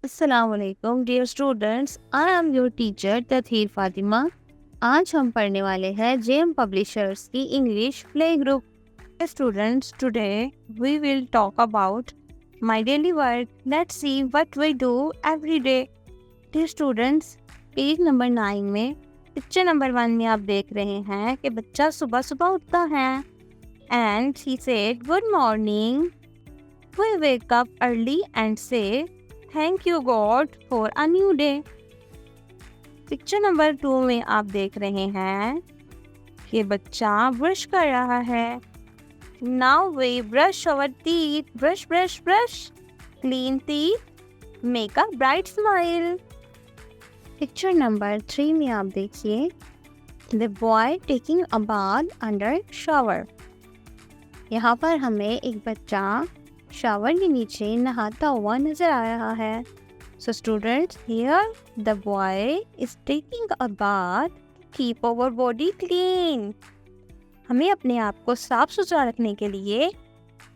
अस्सलामुअलैकुम dear students, I am your teacher तथीर फातिमा। आज हम पढ़ने वाले हैं जेएम पब्लिशर्स की English play group. Students, today we will talk about my daily work. Let's see what we do every day. Dear students, page number 9 में picture number 1 में आप देख रहे हैं कि बच्चा सुबह सुबह उठता है and he said good morning. We wake up early and say thank you God for a new day. Picture number 2 में आप देख रहे हैं कि बच्चा ब्रश कर रहा है। Now we brush our teeth, brush brush brush, clean teeth, make a bright smile. Picture number 3 में आप देखिए the boy taking a bath under shower. यहाँ पर हमें एक बच्चा शावर के नीचे नहाता हुआ नजर आ रहा है। So students, here the boy is taking a bath, keep our body clean. हमें अपने आप को साफ सुथरा रखने के लिए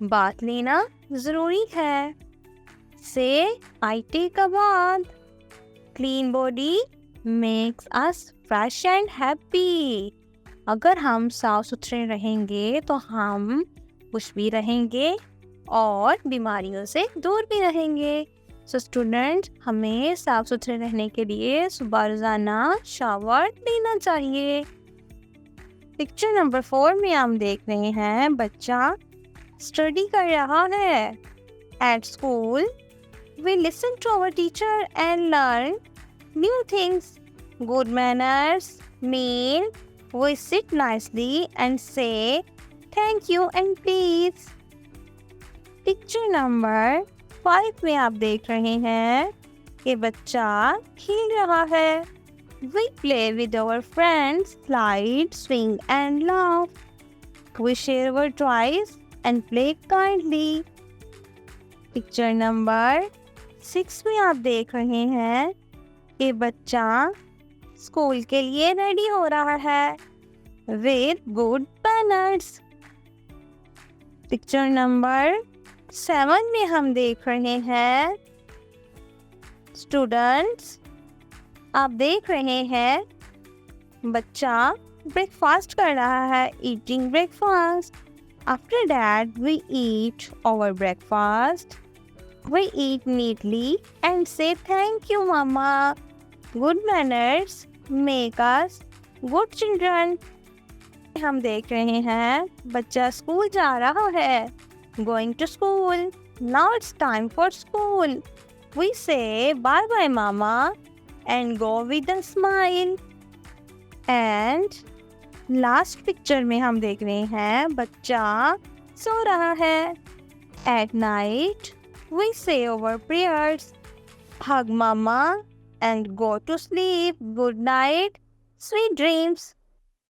बाथ लेना जरूरी है। से I take a bath, clean body makes us fresh and happy. अगर हम साफ सुथरे रहेंगे तो हम खुश भी रहेंगे और बीमारियों से दूर भी रहेंगे। सो स्टूडेंट, हमें साफ सुथरे रहने के लिए सुबह रोजाना शावर लेना चाहिए। पिक्चर नंबर 4 में हम देख रहे हैं बच्चा स्टडी कर रहा है। At school we listen to our teacher and learn new things. Good manners mean we sit nicely and say thank you and please. Picture number 5 में आप देख रहे हैं कि बच्चा खेल रहा है। We play with our friends, slide, swing and laugh. We share our toys and play kindly. Picture number 6 में आप देख रहे हैं कि बच्चा स्कूल के लिए रेडी हो रहा है with good manners. Picture number 7 में हम देख रहे हैं स्टूडेंट्स, आप देख रहे हैं बच्चा ब्रेकफास्ट कर रहा है, eating breakfast. After that we eat our breakfast, we eat neatly and say thank you mama. Good manners make us good children. हम देख रहे हैं बच्चा स्कूल जा रहा है, going to school. Now it's time for school. We say bye bye mama and go with a smile. And last picture में हम देख रहे हैं बच्चा सो रहा है। At night we say our prayers, hug mama and go to sleep. Good night, sweet dreams.